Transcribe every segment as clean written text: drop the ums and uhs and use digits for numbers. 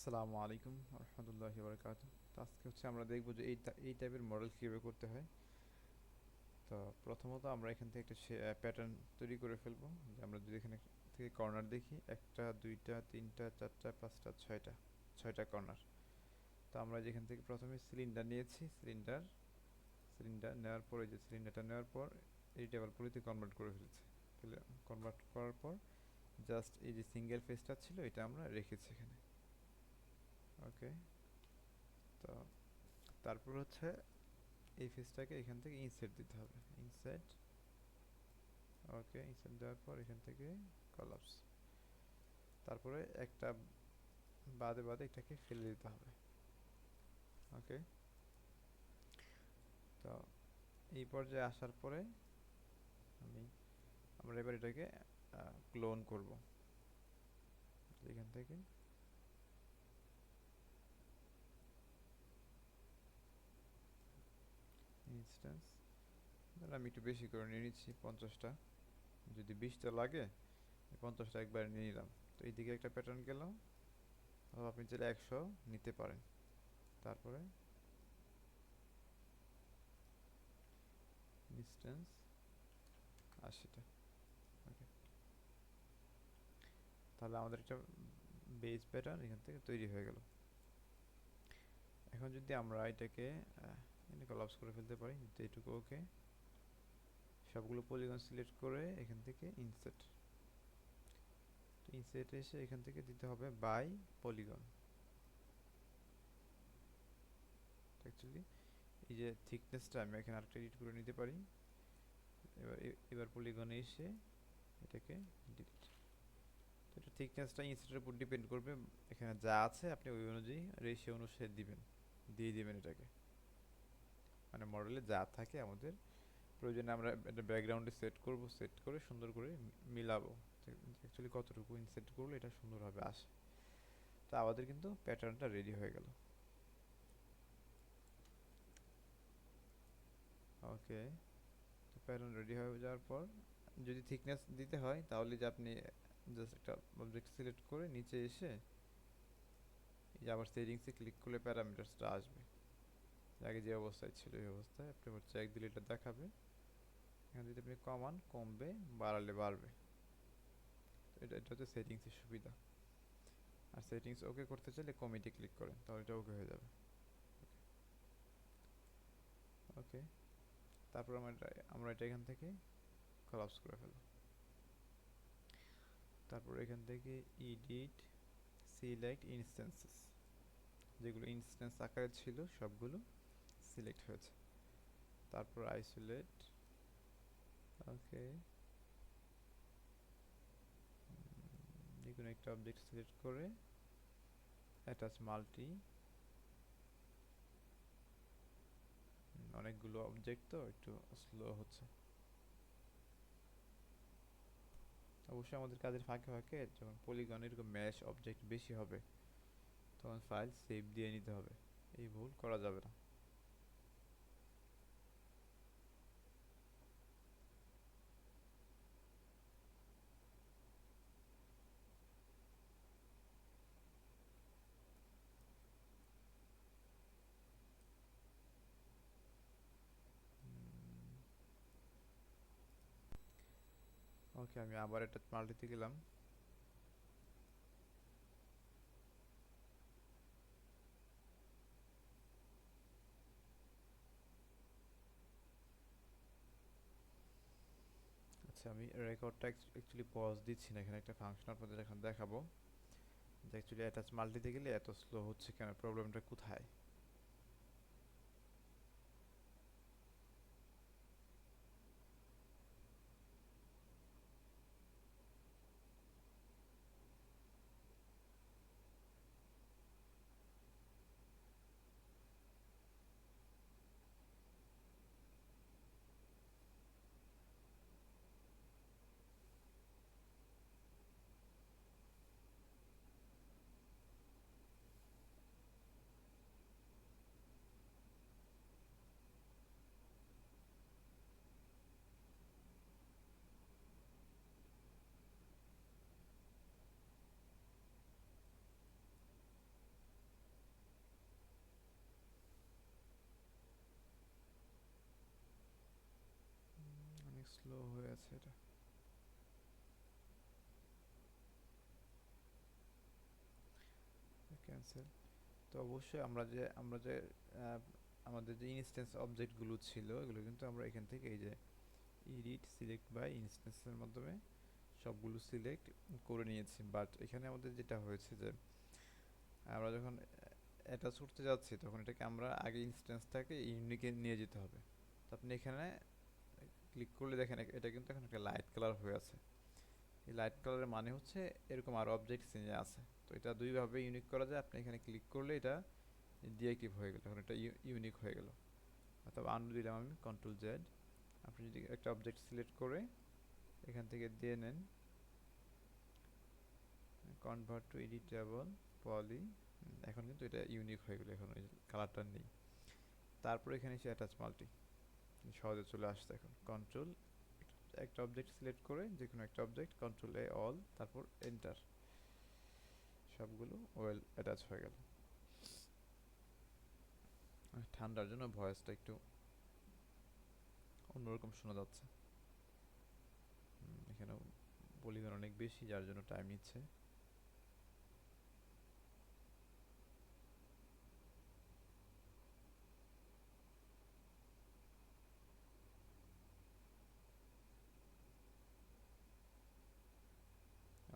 আসসালামু আলাইকুম রহমতুল্লাহি বারাকাতু। তো আজকে আমরা দেখব যে এই টাইপের মডেল কীভাবে করতে হয়। তো প্রথমত আমরা এখান থেকে একটা প্যাটার্ন তৈরি করে ফেলবো। যে আমরা যদি এখানে থেকে কর্নার দেখি, একটা দুইটা তিনটা চারটা পাঁচটা ছয়টা কর্নার। তো আমরা যেখান থেকে প্রথমে সিলিন্ডার নিয়েছি, সিলিন্ডার নেওয়ার পর এই যে সিলিন্ডারটা নেওয়ার পর এই টেবিল পলিতে কনভার্ট করে ফেলেছি। কনভার্ট করার পর জাস্ট এই যে সিঙ্গেল ফেসটা ছিল এটা আমরা রেখেছি এখানে। ওকে, তো তারপর এই ফেসটাকে এখান থেকে ইনসার্ট দিতে হবে। ইনসার্ট, ওকে, ইনসার্ট দেওয়ার পর এখান থেকে কলাপস, তারপরে একটা বাদে বাদে এটাকে ফেলে দিতে হবে। ওকে, তো এই পর্যায়ে আসার পরে আমি আমরা এবার এটাকে ক্লোন করব। এখান থেকে ইনস্ট্যান্স আমি একটু বেশি করে নিয়ে নিচ্ছি, 50টা। যদি 20টা লাগে 50টা একবার নিয়ে নিলাম। তো এইদিকে একটা প্যাটার্ন গেল, আপনি চাইলে 100 নিতে পারেন। তারপরে ইনস্ট্যান্স 80টা। ওকে, তাহলে আমাদের একটা বেস প্যাটার্ন এখান থেকে তৈরি হয়ে গেল। এখন যদি আমরা এটাকে কলাপস করে ফেলতে পারি, তো এইটুকু ওকে, সবগুলো পলিগন সিলেক্ট করে এখান থেকে ইনসার্ট, ইনসার্ট এসে এখান থেকে দিতে হবে বাই পলিগন। অ্যাকচুয়ালি এই যে থিকনেসটা আমি এখানে আরেকটা এডিট করে নিতে পারি। এবার পলিগনে এসে এটাকে ডিলিট। তো এটা থিকনেসটা ইনসার্টের উপর ডিপেন্ড করবে, এখানে যা আছে আপনি ওই অনুযায়ী রেশিও অনুসারে দিয়ে দিবেন এটাকে। মানে মডেলে যা থাকে আমাদের প্রয়োজনে আমরা একটা ব্যাকগ্রাউন্ডে সেট করব, সেট করে সুন্দর করে মিলাবো অ্যাকচুয়ালি কতটুকু ইনসেট করলে এটা সুন্দরভাবে আসে। তো আমাদের কিন্তু প্যাটার্নটা রেডি হয়ে গেল। ওকে, তো প্যাটার্ন রেডি হয়ে যাওয়ার পর যদি থিকনেস দিতে হয় তাহলে যে আপনি জাস্ট একটা অবজেক্ট সিলেক্ট করে নিচে এসে এই যে আবার সেটিংসে ক্লিক করলে প্যারামিটারসটা আসবে। আগে যে অবস্থায় ছিল এই অবস্থায় আপনি চেক দিলে এটা দেখাবে। এখানে যদি আপনি কমান কমবে, বাড়ালে বাড়বে। তো এটা হচ্ছে সেটিংসের সুবিধা। আর সেটিংস ওকে করতে চাইলে কমিটি ক্লিক করেন, তাহলে এটা ওকে হয়ে যাবে। ওকে, তারপর আমরা এটা এখান থেকে কলাপস করে ফেলব। তারপর এখান থেকে এডিট সিলেক্ট ইনস্ট্যান্সেস, যেগুলো ইনস্ট্যান্স আকারে ছিল সবগুলো সিলেক্ট হয়েছে। তারপর আইসোলেট, ওকে, যে কোনো একটা অবজেক্ট সিলেক্ট করে অ্যাটাচ মাল্টি, অনেকগুলো অবজেক্ট তো একটু স্লো হচ্ছে। অবশ্যই আমাদের কাজের ফাঁকে ফাঁকে যখন পলিগন এরকম ম্যাশ অবজেক্ট বেশি হবে তখন ফাইল সেভ দিয়ে নিতে হবে, এই ভুল করা যাবে না। ওকে, আমি আবার এটা মাল্টিতে গেলাম। আচ্ছা, আমি রেকর্ডটা অ্যাকচুয়ালি পজ দিচ্ছি না, এখানে একটা ফাংশন আপনাদের এখন দেখাবো যে অ্যাকচুয়ালি অ্যাটাচ মাল্টিতে গেলে এত স্লো হচ্ছে কেন, প্রবলেমটা কোথায়। আছে এটা, ক্যান্সেল। তো অবশ্যই আমরা যে আহ, আমাদের যে ইনস্ট্যান্স অবজেক্টগুলো ছিল এগুলো কিন্তু আমরা এখান থেকে এই যে এডিট সিলেক্ট বাই ইনস্ট্যান্সের মাধ্যমে সবগুলো সিলেক্ট করে নিয়েছি। বাট এখানে আমাদের যেটা হয়েছে যে আমরা যখন অ্যাটাচ করতে যাচ্ছি তখন এটাকে আমরা আগে ইনস্ট্যান্সটাকে ইউনিকে নিয়ে যেতে হবে। তো আপনি এখানে ক্লিক করলে দেখেন এটা কিন্তু এখন একটা লাইট কালার হয়ে আছে। এই লাইট কালারের মানে হচ্ছে এরকম আরও অবজেক্ট সিনে আছে। তো এটা দুইভাবে ইউনিক করা যায়। আপনি এখানে ক্লিক করলে এটা ডিএক্টিভ হয়ে গেল, এখন এটা ইউনিক হয়ে গেল। অথবা আনডু দিলাম আমি কন্ট্রোল জেড। আপনি যদি একটা অবজেক্ট সিলেক্ট করে এখান থেকে দিয়ে নেন কনভার্ট টু এডিটেবল পলি, এখন কিন্তু এটা ইউনিক হয়ে গেল, এখন ওই কালারটা নেই। তারপর এখানে এসে অ্যাটাচ মাল্টি সহজে চলে আসছে। এখন কন্ট্রোল একটা অবজেক্ট সিলেক্ট করে যে কোনো একটা অবজেক্ট কন্ট্রোল এ অল, তারপর এন্টার, সবগুলো ওয়েল অ্যাটাচ হয়ে গেল। ঠান্ডার জন্য ভয়েসটা একটু অন্যরকম শোনা যাচ্ছে। এখানে পলিগন অনেক বেশি যার জন্য টাইম নিচ্ছে।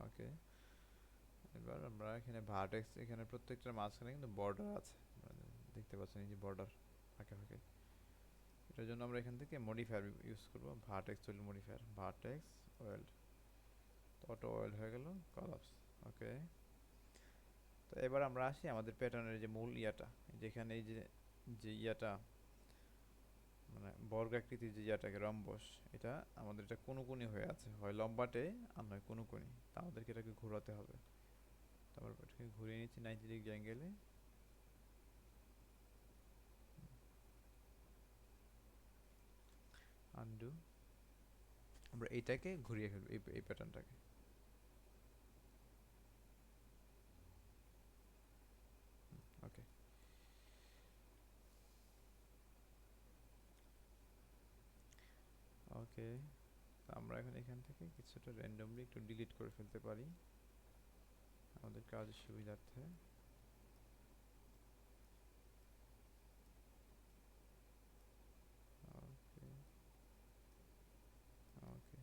ওকে, এবার আমরা এখানে ভার্টেক্স, এখানে প্রত্যেকটার মাঝখানে কিন্তু বর্ডার আছে, দেখতে পাচ্ছেন এই যে বর্ডার ফাঁকে ফাঁকে। এটার জন্য আমরা এখান থেকে মডিফায়ার ইউজ করব, vertex weld modifier, vertex weld, auto weld হয়ে গেল, কলাপস। ওকে, তো এবার আমরা আসি আমাদের প্যাটার্নের যে মূল ইয়াটা, যেখানে এই যে যে ইয়াটা মানে বর্গাকৃতির যে ইয়াটাকে রম্বস, এটা আমাদের এটা কোণে হয়ে আছে, হয় লম্বাটে আর নয় কোণে। তা আমাদেরকে এটাকে ঘোরাতে হবে। তারপর এটাকে ঘুরিয়ে নিচ্ছি 90 ডিগ্রি অ্যাঙ্গেলে। আনডু, আমরা এইটাকে ঘুরিয়ে ফেলবো এই প্যাটার্নটাকে। ওকে, ওকে, আমরা এখন এখান থেকে কিছুটা র্যান্ডমলি একটু ডিলিট করে ফেলতে পারি আমাদের কাজের সুবিধার্থে। ওকে, ওকে,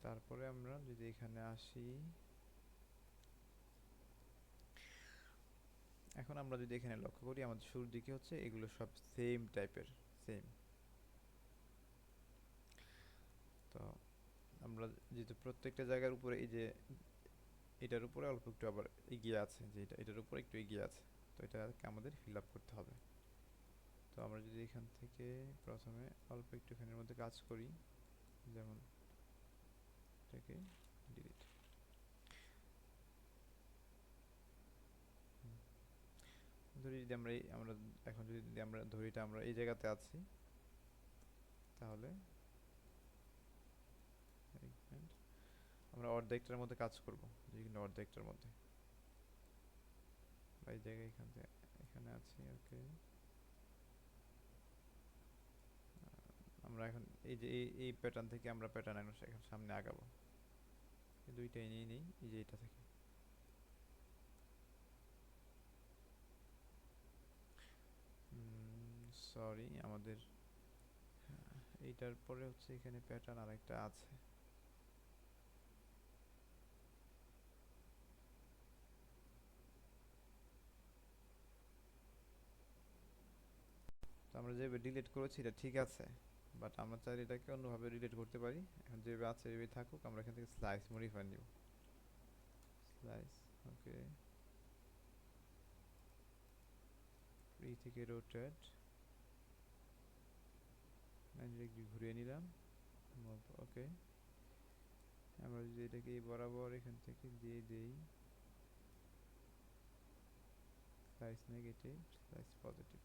তারপরে আমরা যদি এখানে আসি, এখন আমরা যদি এখানে লক্ষ্য করি আমাদের শুরুর দিকে হচ্ছে এগুলো সব সেম টাইপের, সেম। তো আমরা যেহেতু প্রত্যেকটা জায়গার উপরে এই যে এটার উপরে অল্প একটু আবার এগিয়ে আছে, যে এটার উপরে একটু এগিয়ে আছে, তো এটাকে আমাদের ফিল আপ করতে হবে। তো আমরা যদি এখান থেকে প্রথমে অল্প একটুখানির মধ্যে কাজ করি, যেমন এটাকে ডিলিট, ধরি যদি আমরা এখন যদি আমরা ধরি এটা আমরা এই জায়গাতে আছি, তাহলে আমরা অর্ধেকটার মধ্যে কাজ করব, যেখানে অর্ধেকটার মধ্যে বা এই জায়গায় এখান থেকে এখানে আছি। ওকে, আমরা এখন এই যে এই প্যাটার্ন থেকে আমরা প্যাটার্ন এখন সামনে আগাবো, এই দুইটাই নিয়ে নিই এই যে এটা থেকে। সরি, আমাদের এইটার পরে হচ্ছে এখানে প্যাটার্ন আরেকটা আছে। তো আমরা যেভাবে ডিলিট করেছি এটা ঠিক আছে, বাট আমরা চাইলে এটাকে অন্যভাবে ডিলিট করতে পারি। এখন যেভাবে আছে এভাবে থাকুক, আমরা এখান থেকে স্লাইস মডিফায়ার নিব, স্লাইস। ওকে, এই থেকে রোটেট 90 ডিগ্রি ঘুরিয়ে নিলাম। ওকে, আমরা যদি এটাকে এই বরাবর এখান থেকে দিয়ে দেই স্লাইস নেগেটিভ, স্লাইস পজিটিভ।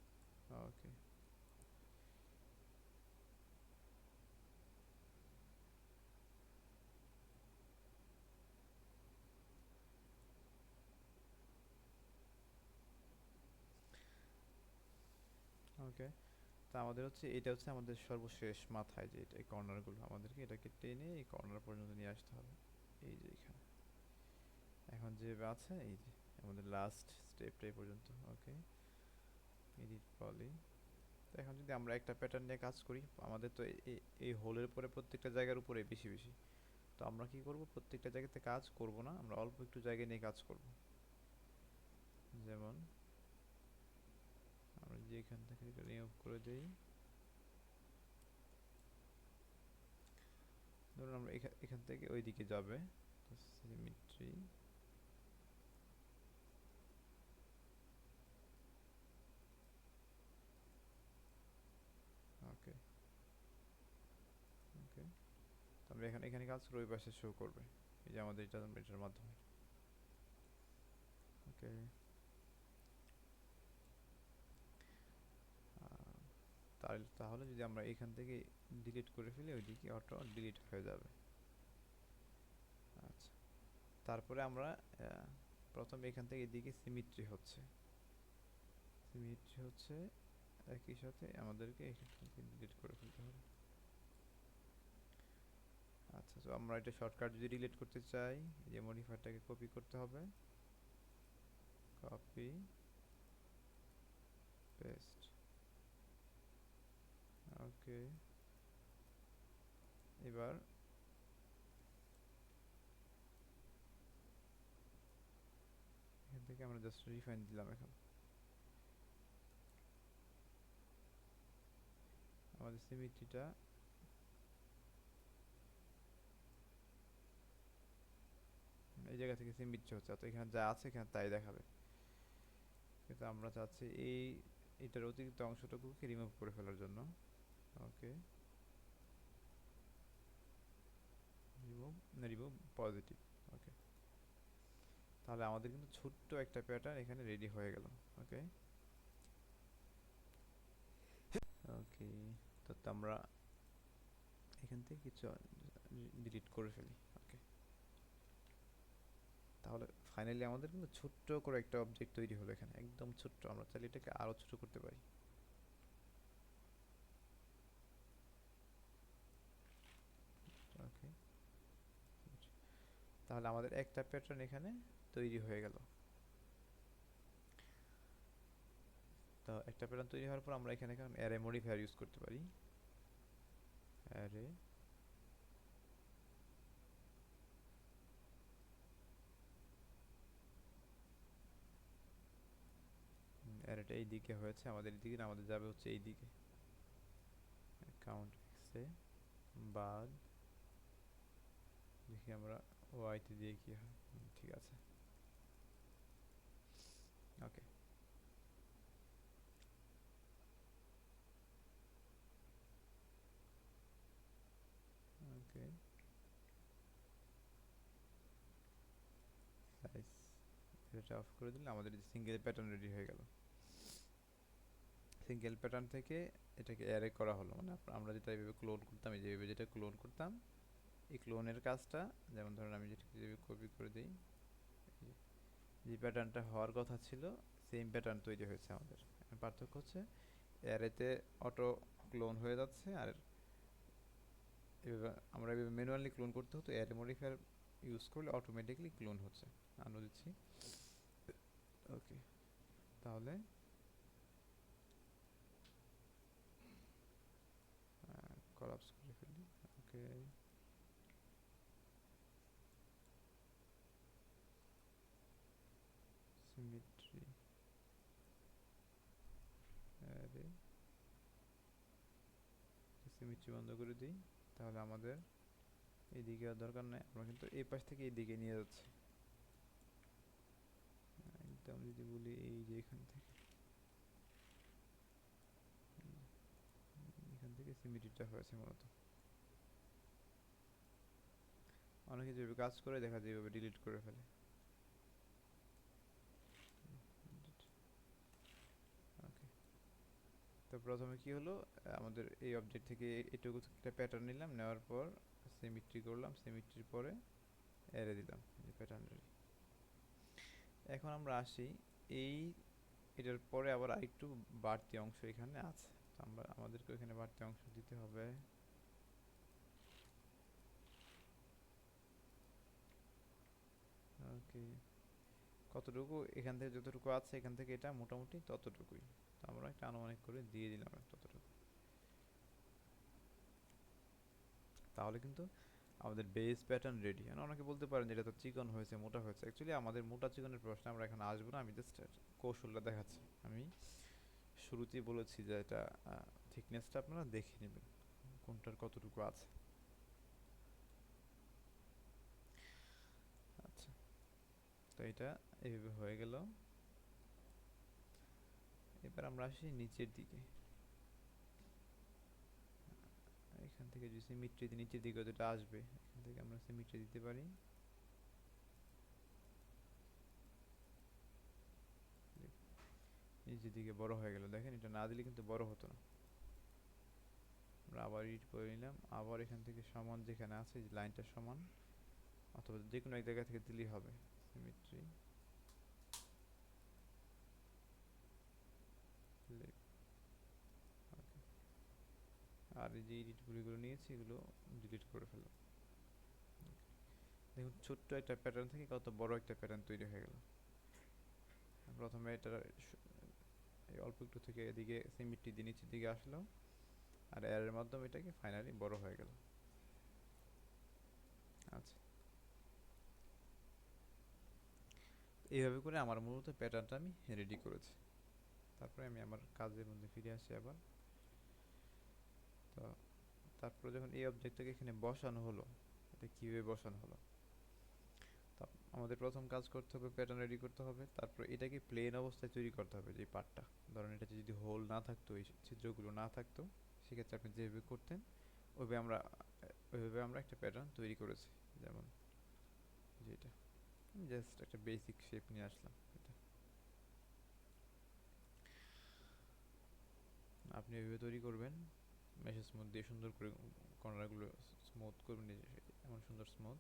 ওকে, ওকে, তা আমাদের হচ্ছে এটা হচ্ছে আমাদের সর্বশেষ মাথায় যে এটা এই কর্নারগুলো আমাদেরকে এটাকে টেনে এই কর্নার পর্যন্ত নিয়ে আসতে হবে, এই যে এখানে এখন যে আছে এই যে আমাদের লাস্ট স্টেপটা এই পর্যন্ত। ওকে, এডিট পলি। তো এখন যদি আমরা একটা প্যাটার্ন নিয়ে কাজ করি, আমাদের তো এই হোলের উপরে প্রত্যেকটা জায়গার উপরে বেশি বেশি, তো আমরা কি করব, প্রত্যেকটা জায়গাতে কাজ করব না, আমরা অল্প একটু জায়গা নিয়ে কাজ করব। যেমন আমরা যে এখান থেকে এটা রিমুভ করে দেই, ধরুন আমরা এখান থেকে ওই দিকে যাবে, সিমেট্রি। ওকে, ওকে, আমরা এখানে এখানে কাজ করে ওই পাশে শো করবে, এই যে আমাদের এটার মাধ্যমে। ওকে, তাহলে যদি আমরা এখান থেকে ডিলিট করে ফেলি, ওইদিকে অটো ডিলিট হয়ে যাবে। আচ্ছা, তারপরে আমরা প্রথম এখান থেকে এদিকে সিমেট্রি হচ্ছে, একই সাথে আমাদেরকে এখান থেকে ডিলিট করে ফেলতে হবে। আচ্ছা, তো আমরা এটা শর্টকাট যদি ডিলিট করতে চাই, যে মডিফায়ারটাকে কপি করতে হবে, কপি পেস্ট। ওকে, এবার এখান থেকে আমরা জাস্ট রিফাইন দিলাম। এখন আমাদের সিমেট্রিটা এই জায়গা থেকে সিমেট্রি হচ্ছে, তো এখানে যা আছে এখানে তাই দেখাবে, কিন্তু আমরা চাচ্ছি এটার অতিরিক্ত অংশটুকুকে রিমুভ করে ফেলার জন্য। ওকে, রিমুভ পজিটিভ। ওকে, তাহলে আমাদের কিন্তু ছোট্ট একটা প্যাটার্ন এখানে রেডি হয়ে গেল। ওকে, ওকে, তো আমরা এখান থেকে কিছু ডিলিট করে ফেলি। ওকে, তাহলে ফাইনালি আমাদের কিন্তু ছোট্ট করে একটা অবজেক্ট তৈরি হলো এখানে, একদম ছোট্ট। আমরা চাইলে এটাকে আরো ছোট করতে পারি। ওকে, তাহলে আমাদের একটা প্যাটার্ন এখানে তৈরি হয়ে গেল। তো একটা প্যাটার্ন তৈরি হওয়ার পর আমরা এখানে এখন অ্যারে মডিফায়ার ইউজ করতে পারি। অ্যারে, অ্যারেটা এই দিকে হয়েছে, আমাদের দিকে না, আমাদের যাবে হচ্ছে এই দিকে। কাউন্ট এক্সে বাদ, দেখি আমরা ওয়াইতে দিয়ে কি হয়। ঠিক আছে। ওকে, ওকে, সাইজ এটা অফ করে দিলে আমাদের সিঙ্গেল প্যাটার্ন রেডি হয়ে গেল। সিঙ্গেল প্যাটার্ন থেকে এটাকে অ্যারে করা হলো, মানে আমরা যেটা এইভাবে ক্লোন করতাম, এই যেভাবে যেটা ক্লোন করতাম, এই ক্লোনের কাজটা, যেমন ধরুন আমি যেটা যেভাবে কপি করে দিই, যে প্যাটার্নটা হওয়ার কথা ছিল সেম প্যাটার্ন তৈরি হয়েছে আমাদের। পার্থক্য হচ্ছে অ্যারেতে অটো ক্লোন হয়ে যাচ্ছে, আর এভাবে আমরা এভাবে ম্যানুয়ালি ক্লোন করতে হতো, অ্যারে মডিফায়ার ইউজ করলে অটোমেটিকলি ক্লোন হচ্ছে। আনো দিচ্ছি। ওকে, তাহলে কলাপস করে ফেলি। ওকে, সিমেট্রি, অ্যারে, সিমেট্রি বন্ধ করে দিই। তাহলে আমাদের এইদিকে আর দরকার নেই, আমরা কিন্তু এই পাশ থেকে এইদিকে নিয়ে যাচ্ছি। একদম যদি বলি এই যে এখান থেকে, এখান থেকে সিমেট্রিটা হয়েছে মূলত। অনেকে যেভাবে কাজ করে দেখা যায় এইভাবে ডিলিট করে ফেলে। ওকে, তো প্রথমে কি হলো, আমাদের এই অবজেক্ট থেকে এটুকু একটা প্যাটার্ন নিলাম, নেওয়ার পর সিমেট্রি করলাম, সিমেট্রির পরে অ্যারে দিলাম, এই প্যাটার্ন রেডি। এখন আমরা আসি এই এটার পরে আবার আরেকটু বাড়তি অংশ এখানে আছে, আমাদেরকে এখানে বাড়তি অংশ দিতে হবে। ওকে, কতটুকু এখান থেকে যতটুকু আছে এখান থেকে এটা মোটামুটি ততটুকুই, তো আমরা একটা আনুমানিক করে দিয়ে দিলাম ততটুকু। তাহলে কিন্তু আমাদের বেস প্যাটার্ন রেডি। আর অনেকে বলতে পারেন যে এটা তো চিকন হয়েছে, মোটা হয়েছে। অ্যাকচুয়ালি আমাদের মোটা চিকনের প্রশ্নে আমরা এখন আসবো না, আমি জাস্ট কৌশলটা দেখাচ্ছি। আমি শুরুতেই বলেছি যে এটা থিকনেসটা আপনারা দেখে নেবেন কোনটার কতটুকু আছে। আচ্ছা, তো এটা এইভাবে হয়ে গেল। এবার আমরা আসি নিচের দিকে। এখান থেকে যদি সিমেট্রি নিচের দিকে যেটা আসবে, এখান থেকে আমরা সিমেট্রি দিতে পারি। নিচের দিকে বড় হয়ে গেল, দেখেন এটা না দিলে কিন্তু বড় হতো না। আমরা আবার এডিট করে নিলাম, আবার এখান থেকে সমান যেখানে আছে এই লাইনটা সমান, অথবা যে কোনো এক জায়গা থেকে দিলেই হবে সিমেট্রি। আর এই যে এডিটগুলো নিয়েছি এগুলো ডিলিট করে ফেলো। দেখুন ছোট্ট একটা প্যাটার্ন থেকে কত বড় একটা প্যাটার্ন তৈরি হয়ে গেল। প্রথমে এটা এই অল্প একটু থেকে এদিকে সিমেট্রি দিয়ে নিচের দিকে আসলো, আর এর মাধ্যমে এটাকে ফাইনালি বড় হয়ে গেল। আচ্ছা, এইভাবে করে আমার মূলত প্যাটার্নটা আমি রেডি করেছি। তারপরে আমি আমার কাজের মধ্যে ফিরে আসি আবার। তো তারপরে যখন এই অবজেক্টটাকে এখানে বসানো হলো, এটা কীভাবে বসানো হলো, আমাদের প্রথম কাজ করতে হবে প্যাটার্ন রেডি করতে হবে। তারপর এটাকে প্লেন অবস্থায় তৈরি করতে হবে। যে পার্টটা ধরেন এটাতে যদি হোল না থাকতো, এই ছিদ্রগুলো না থাকতো, সেক্ষেত্রে আপনি যেভাবে করতেন ওইভাবে আমরা একটা প্যাটার্ন তৈরি করেছি। যেমন যেটা জাস্ট একটা বেসিক শেপ নিয়ে আসলাম। এটা আপনি ওইভাবে তৈরি করবেন, মেশ স্মুথ দিয়ে সুন্দর করে কর্নারগুলো স্মুথ করবেন, এমন সুন্দর স্মুথ।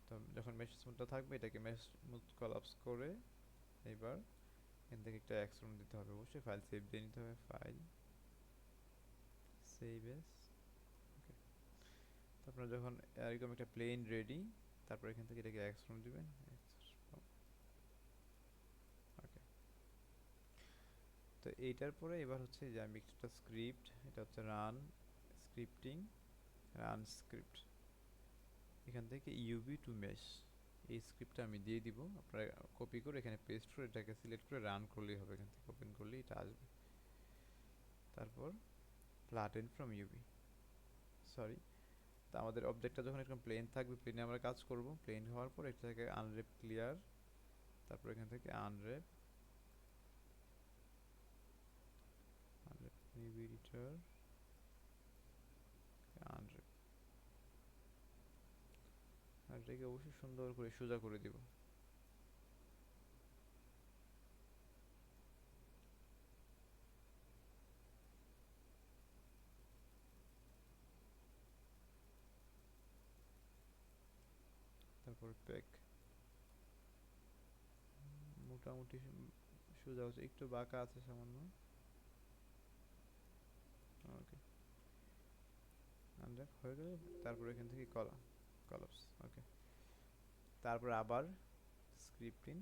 তো যখন মেশ স্মুথটা থাকবে এটাকে মেশ স্মুথ কলাপস করে এবার এখান থেকে একটা অ্যাকশন দিতে হবে। অবশ্যই ফাইল সেভ দিয়ে নিতে হবে, ফাইল সেভ এস। ওকে, তারপরে যখন এরকম একটা প্লেন রেডি, তারপর এখান থেকে এটাকে অ্যাকশন দিবেন। ওকে, তো এইটার পরে এবার হচ্ছে যে আমি একটা স্ক্রিপ্ট, এটা হচ্ছে রান স্ক্রিপ্টিং, রান স্ক্রিপ্ট। এখান থেকে ইউবি টু মেশ এই স্ক্রিপ্টটা আমি দিয়ে দিব। আপনারা কপি করে এখানে পেস্ট করে এটাকে সিলেক্ট করে রান করলেই হবে। এখান থেকে ওপেন করলেই এটা আসবে। তারপর ফ্ল্যাটেন ফ্রম ইউবি, সরি, তা আমাদের অবজেক্টটা যখন এরকম প্লেন থাকবে, প্লেনে আমরা কাজ করব। প্লেন হওয়ার পর এটা থেকে আনরেপ ক্লিয়ার, তারপর এখান থেকে আনরেপ ইউবি এডিটর আনরেপ, আর এটাকে অবশ্যই সুন্দর করে সোজা করে দিব। তারপর প্যাক মোটামুটি সোজা হচ্ছে, একটু বাঁকা আছে সামান্য। ওকে, আনরেপ হয়ে গেল। তারপর এখান থেকে কলাপস। ওকে, তারপর আবার স্ক্রিপ্টিং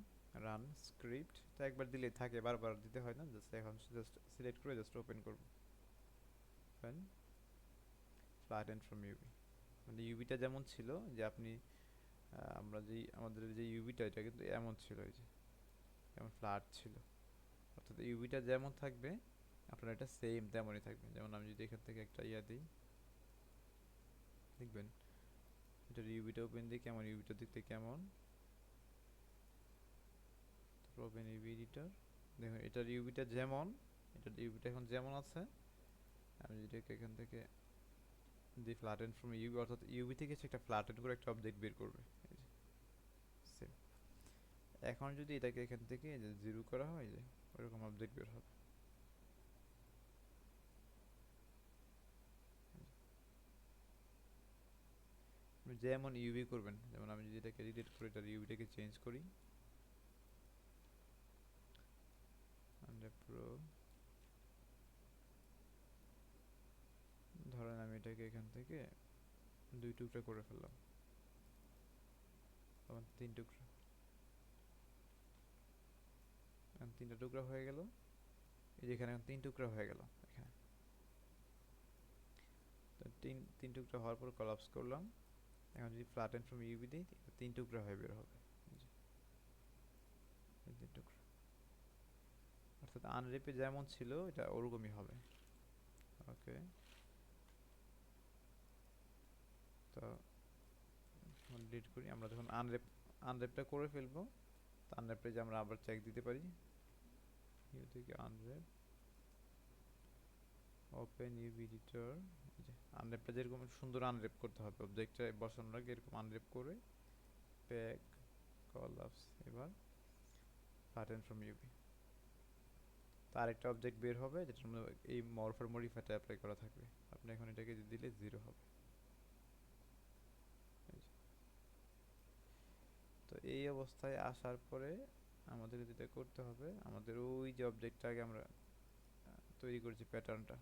রান স্ক্রিপ্ট, তো একবার দিলেই থাকে, বারবার দিতে হয় না। জাস্ট এখন জাস্ট সিলেক্ট করে জাস্ট ওপেন করব। ওপেন ফ্ল্যাটেন ফ্রম ইউবি, মানে ইউবিটা যেমন ছিল যে আপনি আমরা যেই আমাদের যে ইউবিটা এটা কিন্তু এমন ছিল, এই যে যেমন ফ্ল্যাট ছিল, অর্থাৎ ইউবিটা যেমন থাকবে আপনার এটা সেম তেমনই থাকবে। যেমন আমি যদি এখান থেকে একটা ইয়া দিই, দেখবেন এটার ইউবিটা ওপেন দিই কেমন, ইউবিটা দেখতে কেমন। তারপর ওপেন ইউবি এডিটর, দেখুন এটার ইউবিটা যেমন, এটার ইউবিটা এখন যেমন আছে। আমি যদি এখান থেকে দি ফ্ল্যাটেন ফ্রম ইউবি, অর্থাৎ ইউবি থেকে একটা ফ্ল্যাটেন করে একটা অবজেক্ট বের করবে, এই যে সেম। এখন যদি এটাকে এখান থেকে জিরো করা হয়, যে ওইরকম অবজেক্ট বের হবে। যেমন ইউবি করবেন, যেমন আমি যদি এটাকে এডিট করে এটার ইউবিটাকে চেঞ্জ করি, প্রো এটাকে এখান থেকে 2 টুকরা করে ফেললাম, তখন 3 টুকরা, 3টা টুকরা হয়ে গেল। এই যে এখানে 3 টুকরা হয়ে গেল এখানে। তো তিন টুকরা হওয়ার পর কলাপস করলাম। এখন যদি ফ্ল্যাটেন ফ্রম ইউভি দিই, 3 টুকরা হয়ে বের হবে, এই 3 টুকরা। অর্থাৎ আনরেপে যেমন ছিল এটা ওরকমই হবে। ওকে, তো ডিলিট করি। আমরা যখন আনরেপটা করে ফেলবো, আনরেপে যে আমরা আবার চেক দিতে পারি, ইউ থেকে আনরেপ, ওপেন ইউভি এডিটর। আনরেপটা যেরকম সুন্দর আনরেপ করতে হবে, অবজেক্টটা বসানোর আগে এরকম আনরেপ করে প্যাক কলাপস, এবার ফ্ল্যাটেন ফ্রম ইউভি। তার একটা অবজেক্ট বের হবে যেটার মধ্যে এই মরফার মডিফায়ারটা অ্যাপ্লাই করা থাকবে। আপনি এখন এটাকে দিলে 0 হবে। তো এই অবস্থায় আসার পরে আমাদের যেটা করতে হবে, আমাদের ওই যে অবজেক্টটা আগে আমরা তৈরি করেছি প্যাটার্নটা,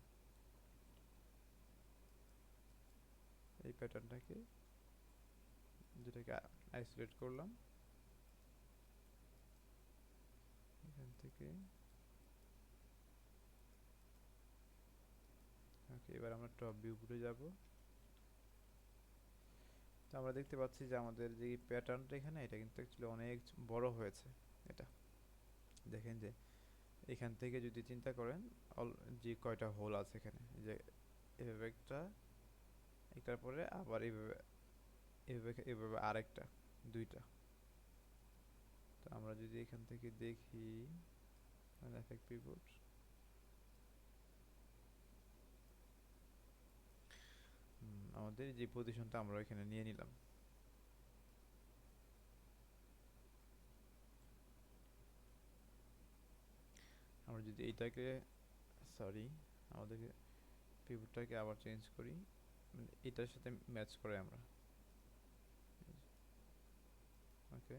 এই প্যাটার্নটাকে যেটাকে আইসোলেট করলাম এখান থেকে। ওকে, এবার আমরা টপ ভিউ ঘুরে যাব। তো আমরা দেখতে পাচ্ছি যে আমাদের যে প্যাটার্নটা এখানে, এটা কিন্তু অ্যাকচুয়ালি অনেক বড় হয়েছে। এটা দেখেন যে এখান থেকে যদি চিন্তা করেন যে কয়টা হোল আছে এখানে, যে এভাবে একটা, একটার পরে আবার এইভাবে এভাবে এভাবে আরেকটা, 2টা। তো আমরা যদি এখান থেকে দেখি এফেক্ট পিভট, আমাদের যে পজিশনটা আমরা এখানে নিয়ে নিলাম, আমরা যদি এইটাকে, সরি, আমাদের পিভটটাকে আবার চেঞ্জ করি, এটার সাথে ম্যাচ করে আমরা। ওকে,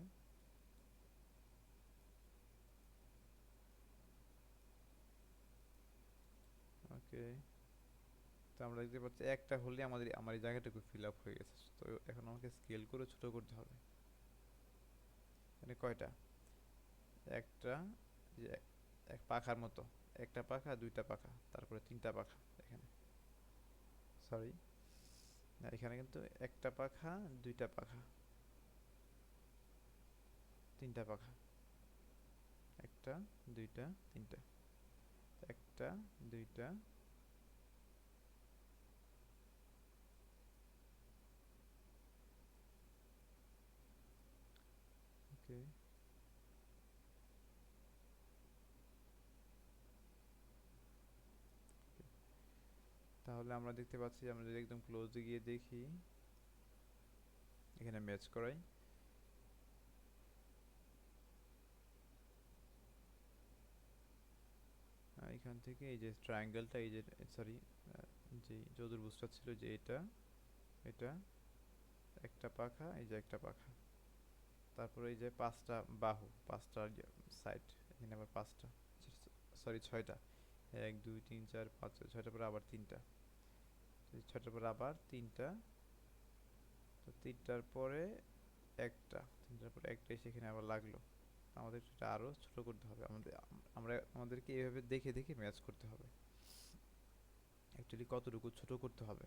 ওকে। তো আমরা দেখতে পাচ্ছি একটা হলে আমার এই জায়গাটুকু ফিল আপ হয়ে গেছে। তো এখন আমাকে স্কেল করে ছোট করতে হবে। মানে কয়টা, একটা, যে এক পাখার মতো, একটা পাখা, 2টা পাখা, তারপরে 3টা পাখা এখানে, সরি, না এখানে কিন্তু একটা পাখা, 2টা পাখা, 3টা পাখা, একটা, 2টা, 3টা, একটা, 2টা, ওকে। তাহলে আমরা দেখতে পাচ্ছি, আমরা যদি একদম ক্লোজে গিয়ে দেখি, এখানে ম্যাচ করাই, এখান থেকে এই যে ট্রায়াঙ্গেলটা, এই যে সরি, যে চতুর্ভুজটা ছিল, যে এটা, এটা একটা পাখা, এই যে একটা পাখা, তারপরে এই যে 5টা বাহু, 5টা সাইড, এখানে আবার 5টা, সরি 6টা, 1 2 3 4 5 6টার পরে আবার 3টা, 6টার পরে আবার 3টা, তো 3টার পরে একটা, 3টার পরে একটা এসে এখানে আবার লাগলো। আমাদের এটা আরো ছোট করতে হবে, আমাদেরকে এইভাবে দেখে দেখে ম্যাচ করতে হবে অ্যাকচুয়ালি কতটুকু ছোট করতে হবে।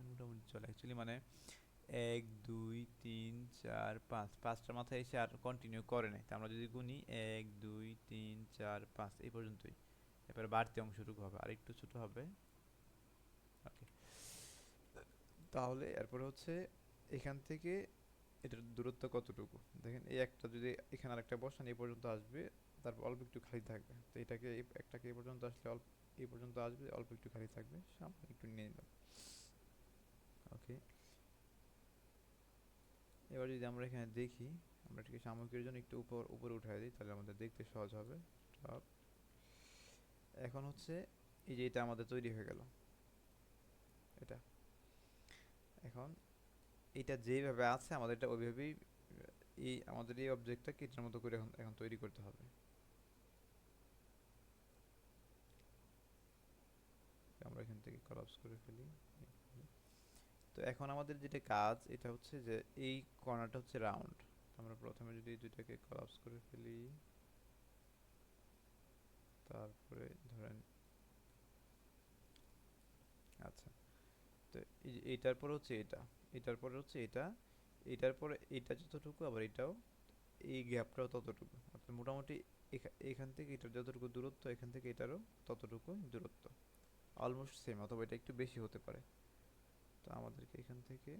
মোটামুটি চলে অ্যাকচুয়ালি, মানে 1 2 3 4 5, 5টার মাথায় এসে আর কন্টিনিউ করে নাই। তা আমরা যদি গুনি 1 2 3 4 5 এই পর্যন্তই, এরপরে বাড়তি অংশটুকু হবে আর একটু ছোট হবে। ওকে, তাহলে এরপরে হচ্ছে এখান থেকে এটার দূরত্ব কতটুকু দেখেন, এই একটা যদি এখানে আরেকটা বসান এই পর্যন্ত আসবে, তারপর অল্প একটু খালি থাকবে। তো এটাকে একটাকে এই পর্যন্ত আসলে অল্প, এই পর্যন্ত আসবে, অল্প একটু খালি থাকবে, সামনে একটু নিয়ে নিলাম। ওকে, এবার যদি আমরা এখানে দেখি, আমরা এটাকে সাময়িকের জন্য একটু উপরে উঠাই দিই, তাহলে আমাদের দেখতে সহজ হবে। টপ, এখন হচ্ছে এই যে এটা আমাদের তৈরি হয়ে গেল এটা। এখন এটা যেইভাবে আছে আমাদের এটা ওইভাবেই এই আমাদের এই অবজেক্টটাকে এটার মতো করে এখন এখন তৈরি করতে হবে। আমরা এখান থেকে কলাপস করে ফেলি। তো এখন আমাদের যেটা কাজ এটা হচ্ছে যে এই কর্নারটা হচ্ছে রাউন্ড। আমরা প্রথমে যদি এই দুইটাকে কলাপস করে ফেলি, তারপরে ধরেন আচ্ছা, তো এই যে এইটার পরে হচ্ছে এটা, এটার পরে হচ্ছে এটা, এটার পরে এটা যতটুকু আবার এটাও এই গ্যাপটাও ততটুকু, অর্থাৎ মোটামুটি এখান থেকে এটার যতটুকু দূরত্ব এখান থেকে এটারও ততটুকু দূরত্ব, অলমোস্ট সেম, অথবা এটা একটু বেশি হতে পারে। তো আমাদেরকে এখান থেকে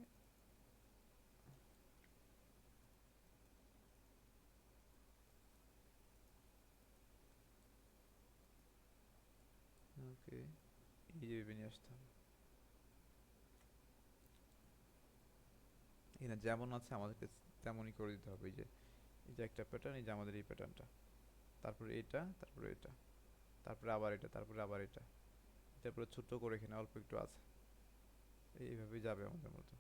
ওকে এই যে ভেবে নিয়ে আসতে হবে। এখানে যেমন আছে আমাদেরকে তেমনই করে দিতে হবে। এই যে একটা প্যাটার্ন, এই যে আমাদের এই প্যাটার্নটা, তারপরে এটা, তারপরে এটা, তারপরে আবার এটা, তারপরে আবার এটা, তারপরে ছোট করে এখানে অল্প একটু আছে, এইভাবে যাবে আমাদের মতো।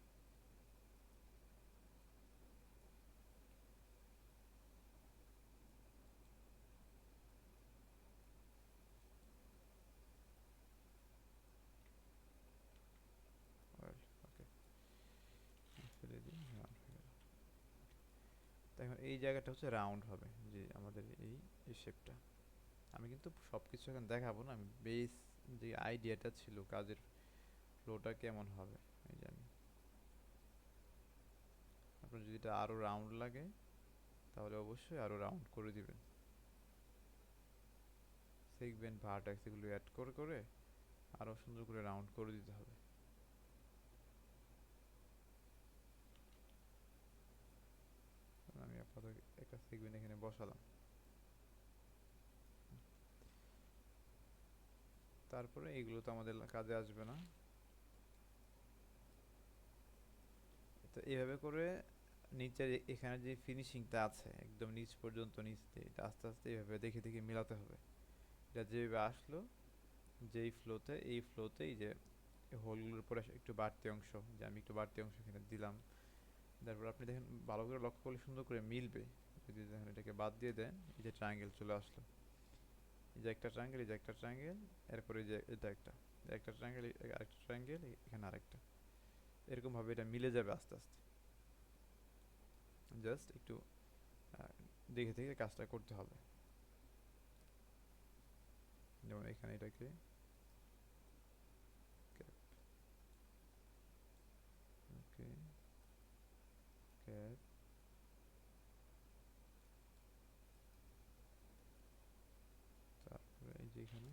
ওকে ফেলে দিই, রাউন্ড হয়ে গেল। তো এখন এই জায়গাটা হচ্ছে রাউন্ড হবে, যে আমাদের এই শেপটা। আমি কিন্তু সব কিছু এখন দেখাবো না, আমি বেস যে আইডিয়াটা ছিল কাজের ফ্লোটা কেমন হবে এই জানি। আপনার যদি এটা আরও রাউন্ড লাগে তাহলে অবশ্যই আরও রাউন্ড করে দিবেন, সেগমেন্ট ভার্টেক্স এগুলো অ্যাড করে করে আরও সুন্দর করে রাউন্ড করে দিতে হবে। আমি আপাতত একটা সেগমেন্ট এখানে বসালাম। তারপরে এইগুলো তো আমাদের কাজে আসবে না, তো এইভাবে করে নিচের এখানে যে ফিনিশিংটা আছে একদম নিচ পর্যন্ত, নিচ দিয়ে এটা আস্তে আস্তে এইভাবে দেখে দেখে মিলাতে হবে। এটা যেভাবে আসলো যেই ফ্লোতে, এই ফ্লোতে এই যে হোলগুলোর পরে একটু বাড়তি অংশ, যে আমি একটু বাড়তি অংশ এখানে দিলাম, তারপর আপনি দেখেন ভালো করে লক্ষ্য করলে সুন্দর করে মিলবে। যদি দেখেন এটাকে বাদ দিয়ে দেন, এই যে ট্রায়াঙ্গেল চলে আসলো, এই যে একটা ট্রায়াঙ্গেল, এই যে একটা ট্রায়াঙ্গেল, এরপরে এই যে এটা একটা ট্রায়াঙ্গেল, আরেকটা ট্রায়াঙ্গেল, এখানে আরেকটা, এরকম ভাবে এটা মিলে যাবে আস্তে আস্তে। জাস্ট একটু দেখে দেখে কাজটা করতে হবে। যেমন এখানে এটাকে ওকে ক্যাপ, তারপরে এই যে এখানে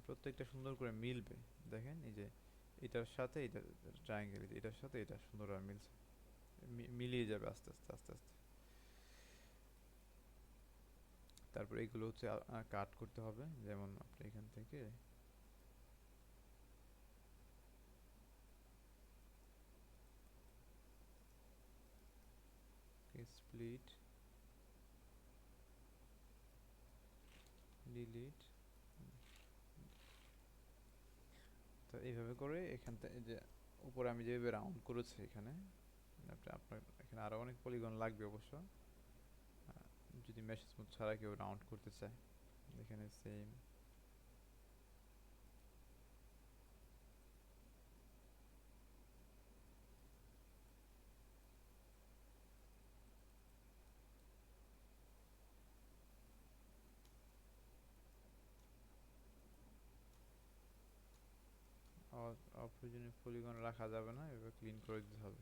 প্রত্যেকটা সুন্দর করে মিলবে। দেখেন এই যে এটার সাথে এটা ট্রায়াঙ্গেল, এটার সাথে এটা সুন্দরভাবে মিলছে, মিলিয়ে যাবে আস্তে আস্তে আস্তে আস্তে। তারপর এগুলো হচ্ছে কাট করতে হবে, যেমন আপনি এখান থেকে স্প্লিট, ডিলিট, তো এইভাবে করে এখান থেকে যে উপরে আমি যেভাবে রাউন্ড করেছি এখানে, আপনার এখানে আরও অনেক পলিগন লাগবে অবশ্য, যদি মেশ স্মুথ ছাড়া কেউ রাউন্ড করতে চায়। এখানে সেম অপ্রয়োজনীয় পলিগন রাখা যাবে না, এভাবে ক্লিন করে দিতে হবে।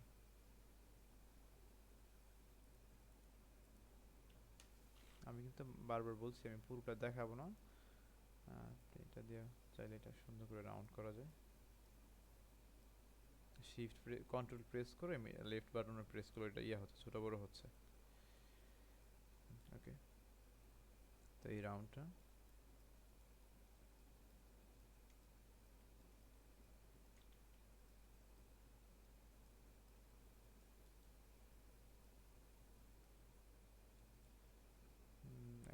আমি কিন্তু বারবার বলছি আমি পুরোটা দেখাবো না, এটা দিয়ে চাইলে এটা সুন্দর করে রাউন্ড করা যায়। শিফট কন্ট্রোল প্রেস করে লেফট বাটনে প্রেস করে এটা ইয়ে হচ্ছে, ছোট বড় হচ্ছে। ওকে, তো এই রাউন্ডটা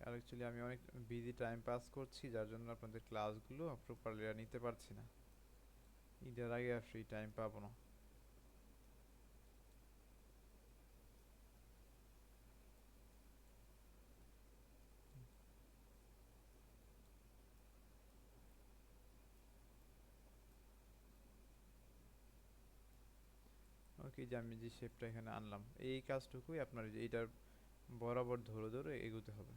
আর অ্যাকচুয়ালি আমি অনেক বিজি টাইম পাস করছি, যার জন্য আপনাদের ক্লাসগুলো প্রপারলি নিতে পারছি না। ঈদের আগে আর ফ্রি টাইম পাবো না। ওকে, যে আমি যে শেপটা এখানে আনলাম এই কাজটুকুই আপনার এইটার বরাবর ধরে ধরে এগোতে হবে।